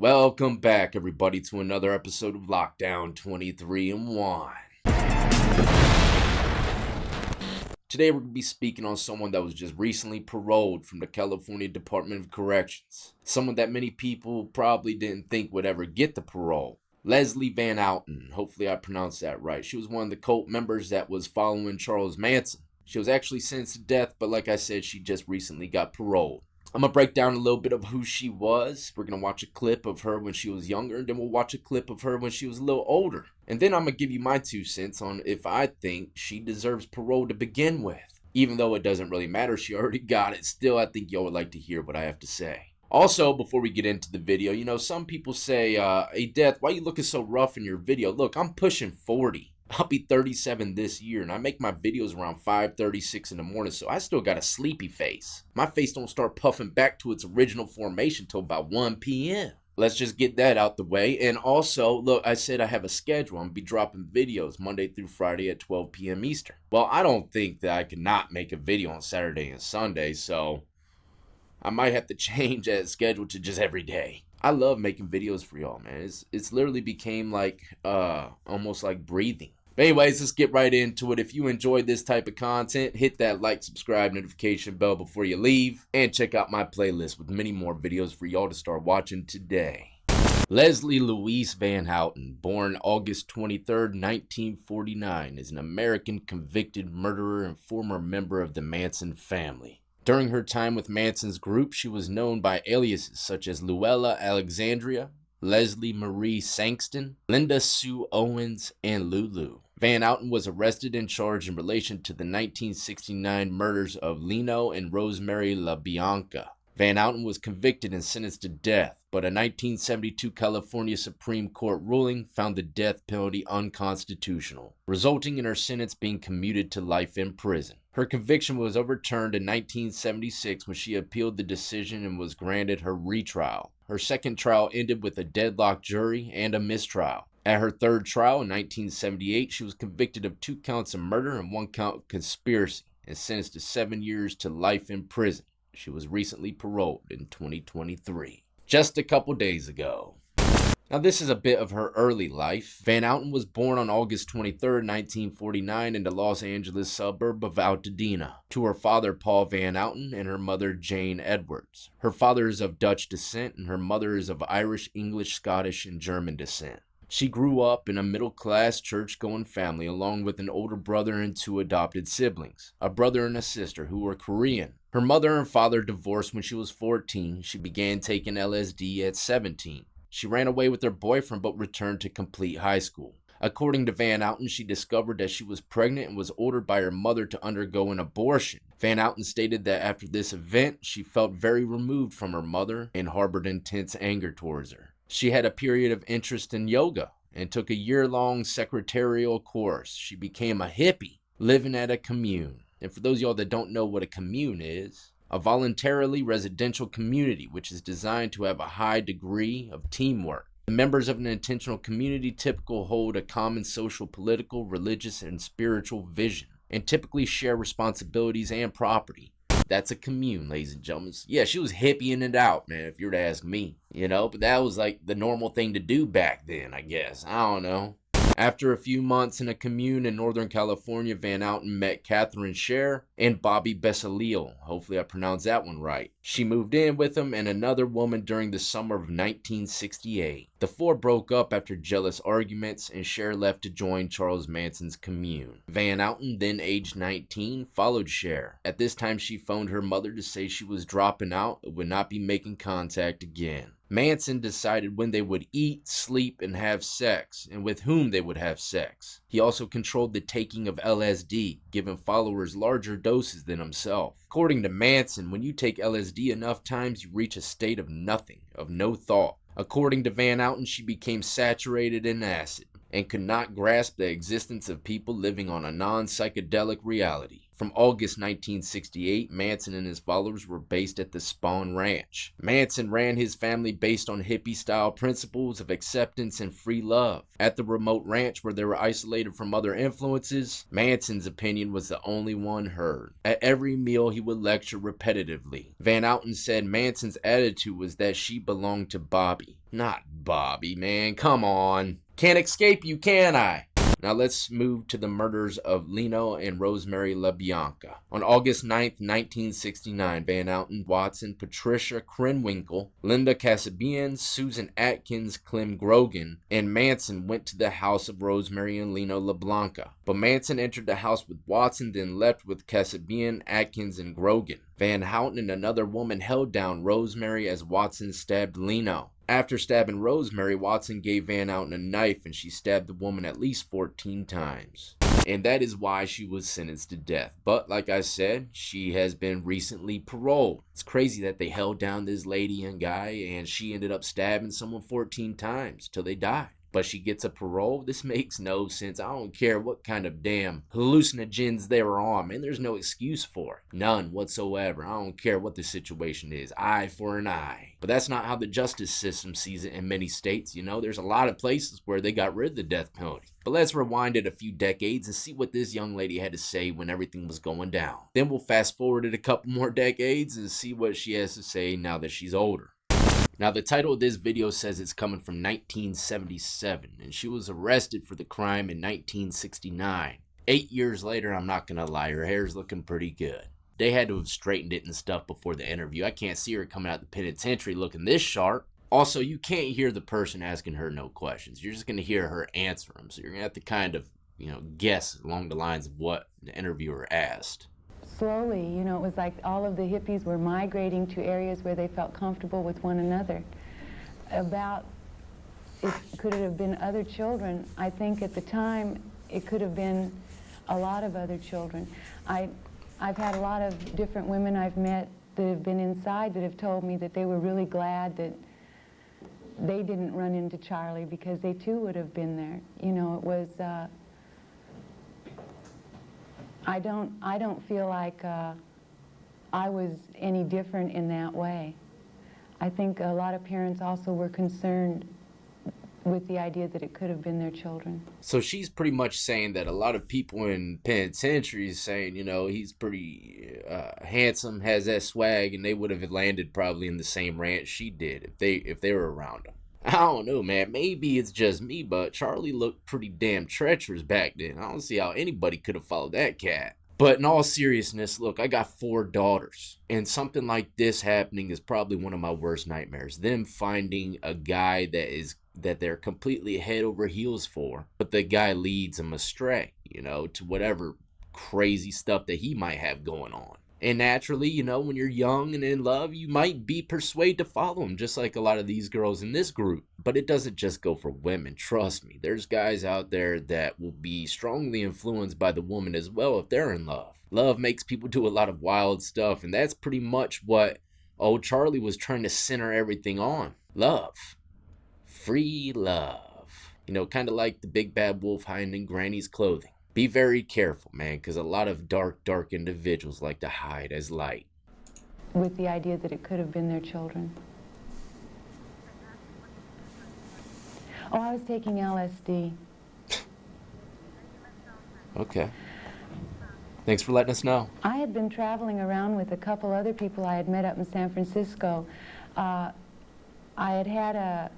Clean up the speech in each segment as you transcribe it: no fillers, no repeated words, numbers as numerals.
Welcome back, everybody, to another episode of Lockdown 23 and 1. Today, we're going to be speaking on someone that was just recently paroled from the California Department of Corrections. Someone that many people probably didn't think would ever get the parole. Leslie Van Houten. Hopefully, I pronounced that right. She was one of the cult members that was following Charles Manson. She was actually sentenced to death, but like I said, she just recently got paroled. I'm going to break down a little bit of who she was. We're going to watch a clip of her when she was younger, and then we'll watch a clip of her when she was a little older. And then I'm going to give you my 2 cents on if I think she deserves parole to begin with. Even though it doesn't really matter, she already got it. Still, I think y'all would like to hear what I have to say. Also, before we get into the video, some people say, hey, Death, why are you looking so rough in your video? Look, I'm pushing 40. I'll be 37 this year, and I make my videos around 5:36 in the morning, so I still got a sleepy face. My face don't start puffing back to its original formation till about 1 p.m. Let's just get that out the way. And also, look, I said I have a schedule. I'm going to be dropping videos Monday through Friday at 12 p.m. Eastern. Well, I don't think that I could not make a video on Saturday and Sunday, so I might have to change that schedule to just every day. I love making videos for y'all, man. It's literally became like, almost like breathing. But anyways, let's get right into it. If you enjoyed this type of content, hit that like, subscribe, notification bell before you leave, and check out my playlist with many more videos for y'all to start watching today. Leslie Louise Van Houten, born August 23rd, 1949, is an American convicted murderer and former member of the Manson family. During her time with Manson's group, she was known by aliases such as Luella Alexandria, Leslie Marie Sangston, Linda Sue Owens, and Lulu. Van Houten was arrested and charged in relation to the 1969 murders of Lino and Rosemary LaBianca. Van Houten was convicted and sentenced to death, but a 1972 California Supreme Court ruling found the death penalty unconstitutional, resulting in her sentence being commuted to life in prison. Her conviction was overturned in 1976 when she appealed the decision and was granted her retrial. Her second trial ended with a deadlocked jury and a mistrial. At her third trial in 1978, she was convicted of 2 counts of murder and 1 count of conspiracy and sentenced to 7 years to life in prison. She was recently paroled in 2023, just a couple days ago. Now, this is a bit of her early life. Van Houten was born on August 23, 1949 in the Los Angeles suburb of Altadena, to her father, Paul Van Houten, and her mother, Jane Edwards. Her father is of Dutch descent, and her mother is of Irish, English, Scottish, and German descent. She grew up in a middle-class, church-going family along with an older brother and 2 adopted siblings, a brother and a sister who were Korean. Her mother and father divorced when she was 14. She began taking LSD at 17. She ran away with her boyfriend but returned to complete high school. According to Van Houten, she discovered that she was pregnant and was ordered by her mother to undergo an abortion. Van Houten stated that after this event, she felt very removed from her mother and harbored intense anger towards her. She had a period of interest in yoga and took a year-long secretarial course. She became a hippie, living at a commune. And for those of y'all that don't know what a commune is, a voluntarily residential community which is designed to have a high degree of teamwork. The members of an intentional community typically hold a common social, political, religious, and spiritual vision, and typically share responsibilities and property. That's a commune, ladies and gentlemen. Yeah, she was hippieing it out, man, if you were to ask me. But that was like the normal thing to do back then, I guess. I don't know. After a few months in a commune in Northern California, Van Houten met Catherine Scher and Bobby Bessalil. Hopefully I pronounced that one right. She moved in with him and another woman during the summer of 1968. The 4 broke up after jealous arguments, and Scher left to join Charles Manson's commune. Van Houten, then aged 19, followed Scher. At this time, she phoned her mother to say she was dropping out and would not be making contact again. Manson decided when they would eat, sleep, and have sex, and with whom they would have sex. He also controlled the taking of LSD, giving followers larger doses than himself. According to Manson, when you take LSD enough times, you reach a state of nothing, of no thought. According to Van Houten, she became saturated in acid and could not grasp the existence of people living on a non-psychedelic reality. From August 1968, Manson and his followers were based at the Spawn Ranch. Manson ran his family based on hippie-style principles of acceptance and free love. At the remote ranch where they were isolated from other influences, Manson's opinion was the only one heard. At every meal, he would lecture repetitively. Van Houten said Manson's attitude was that she belonged to Bobby. Not Bobby, man, come on. Can't escape you, can I? Now let's move to the murders of Lino and Rosemary LaBianca. On August 9th, 1969, Van Houten, Watson, Patricia Krenwinkel, Linda Kasabian, Susan Atkins, Clem Grogan, and Manson went to the house of Rosemary and Lino LaBianca. But Manson entered the house with Watson, then left with Kasabian, Atkins, and Grogan. Van Houten and another woman held down Rosemary as Watson stabbed Lino. After stabbing Rosemary, Watson gave Van Houten a knife and she stabbed the woman at least 14 times. And that is why she was sentenced to death. But like I said, she has been recently paroled. It's crazy that they held down this lady and guy and she ended up stabbing someone 14 times till they died. But she gets a parole? This makes no sense. I don't care what kind of damn hallucinogens they were on, man. There's no excuse for it. None whatsoever. I don't care what the situation is. Eye for an eye. But that's not how the justice system sees it in many states, you know. There's a lot of places where they got rid of the death penalty. But let's rewind it a few decades and see what this young lady had to say when everything was going down. Then we'll fast forward it a couple more decades and see what she has to say now that she's older. Now, the title of this video says it's coming from 1977, and she was arrested for the crime in 1969. 8 years later, I'm not gonna lie, her hair's looking pretty good. They had to have straightened it and stuff before the interview. I can't see her coming out the penitentiary looking this sharp. Also, you can't hear the person asking her no questions. You're just gonna hear her answer them, so you're gonna have to kind of, guess along the lines of what the interviewer asked. Slowly, it was like all of the hippies were migrating to areas where they felt comfortable with one another. Could it have been other children? I think at the time it could have been a lot of other children. I've had a lot of different women I've met that have been inside that have told me that they were really glad that they didn't run into Charlie because they too would have been there. It was, I don't feel like I was any different in that way. I think a lot of parents also were concerned with the idea that it could have been their children. So she's pretty much saying that a lot of people in penitentiaries saying, he's pretty handsome, has that swag, and they would have landed probably in the same ranch she did if they were around him. I don't know, man. Maybe it's just me, but Charlie looked pretty damn treacherous back then. I don't see how anybody could have followed that cat. But in all seriousness, look, I got 4 daughters. And something like this happening is probably one of my worst nightmares. Them finding a guy that they're completely head over heels for, but the guy leads them astray, to whatever crazy stuff that he might have going on. And naturally, when you're young and in love, you might be persuaded to follow him, just like a lot of these girls in this group. But it doesn't just go for women, trust me. There's guys out there that will be strongly influenced by the woman as well if they're in love. Love makes people do a lot of wild stuff, and that's pretty much what old Charlie was trying to center everything on. Love. Free love. Kind of like the big bad wolf hiding in Granny's clothing. Be very careful, man, because a lot of dark individuals like to hide as light. With the idea that it could have been their children. Oh, I was taking LSD. Okay. Thanks for letting us know. I had been traveling around with a couple other people I had met up in San Francisco. I had had a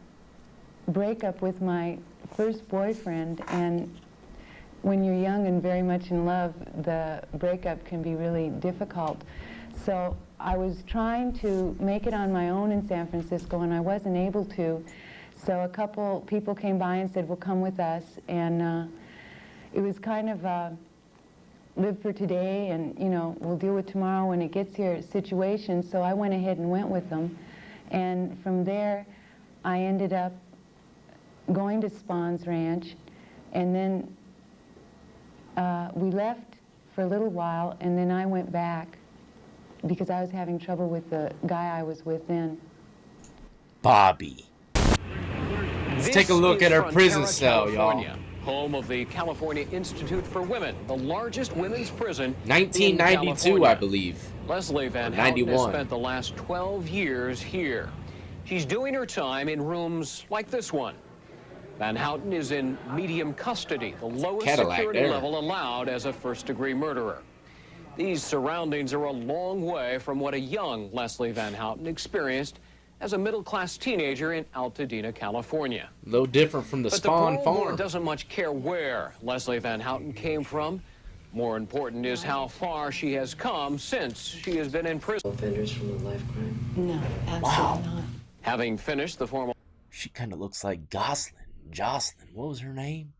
breakup with my first boyfriend, and when you're young and very much in love, the breakup can be really difficult. So I was trying to make it on my own in San Francisco, and I wasn't able to. So a couple people came by and said, well, come with us. And it was kind of a live for today and, we'll deal with tomorrow when it gets here situation. So I went ahead and went with them. And from there, I ended up going to Spawn's Ranch, and then we left for a little while, and then I went back because I was having trouble with the guy I was with then. Bobby. Let's take a look at her prison cell, y'all. home of the California Institute for Women, the largest women's prison in 1992, California. I believe. Leslie Van Houten has spent the last 12 years here. She's doing her time in rooms like this one. Van Houten is in medium custody, the lowest security level allowed as a first-degree murderer. These surroundings are a long way from what a young Leslie Van Houten experienced as a middle-class teenager in Altadena, California. A little different from the Spawn But the parole board doesn't much care where Leslie Van Houten came from. More important is how far she has come since she has been in prison. Offenders from a life crime? No, absolutely not. Having finished the formal... She kind of looks like Jocelyn. What was her name?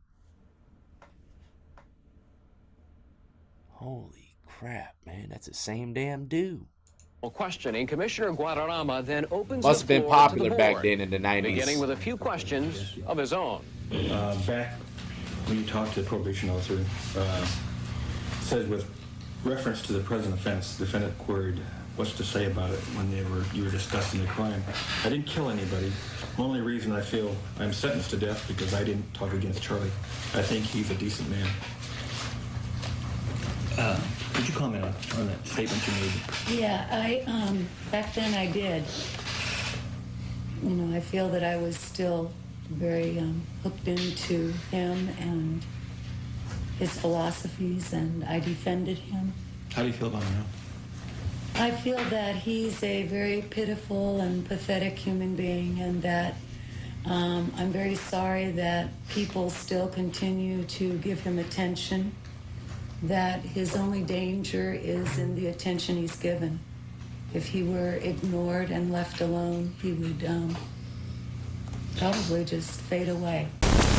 Holy crap, man. That's the same damn dude. questioning, Commissioner Guadarrama then opens Must have the been floor to popular the back board, then in the 90s. beginning with a few questions of his own. Back when you talked to the probation officer, said with reference to the present offense, the defendant queried what's to say about it when you were discussing the crime. I didn't kill anybody. The only reason I feel I'm sentenced to death because I didn't talk against Charlie. I think he's a decent man. Could you comment on that statement you made? Yeah, back then I did. You know, I feel that I was still very hooked into him and his philosophies, and I defended him. How do you feel about him now? I feel that he's a very pitiful and pathetic human being, and that I'm very sorry that people still continue to give him attention, that his only danger is in the attention he's given. If he were ignored and left alone, he would probably just fade away.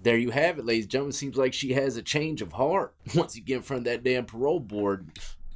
There you have it, ladies and gentlemen. Seems like she has a change of heart. Once you get in front of that damn parole board,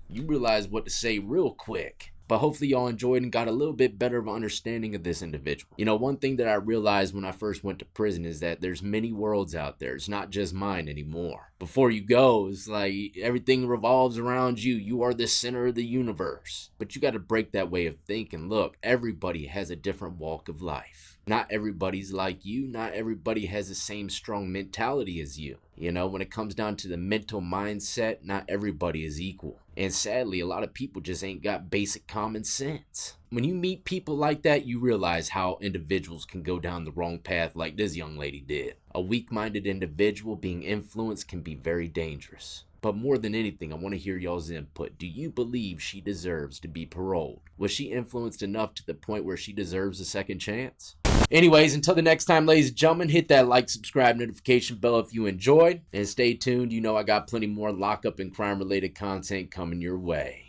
you realize what to say real quick. But hopefully y'all enjoyed and got a little bit better of an understanding of this individual. You know, one thing that I realized when I first went to prison is that there's many worlds out there. It's not just mine anymore. Before you go, it's like everything revolves around you. You are the center of the universe. But you got to break that way of thinking. Look, everybody has a different walk of life. Not everybody's like you. Not everybody has the same strong mentality as you. You know, when it comes down to the mental mindset, not everybody is equal. And sadly, a lot of people just ain't got basic common sense. When you meet people like that, you realize how individuals can go down the wrong path like this young lady did. A weak-minded individual being influenced can be very dangerous. But more than anything, I want to hear y'all's input. Do you believe she deserves to be paroled? Was she influenced enough to the point where she deserves a second chance? Anyways, until the next time, ladies and gentlemen, hit that like, subscribe, notification bell if you enjoyed. And stay tuned. You know I got plenty more lockup and crime-related content coming your way.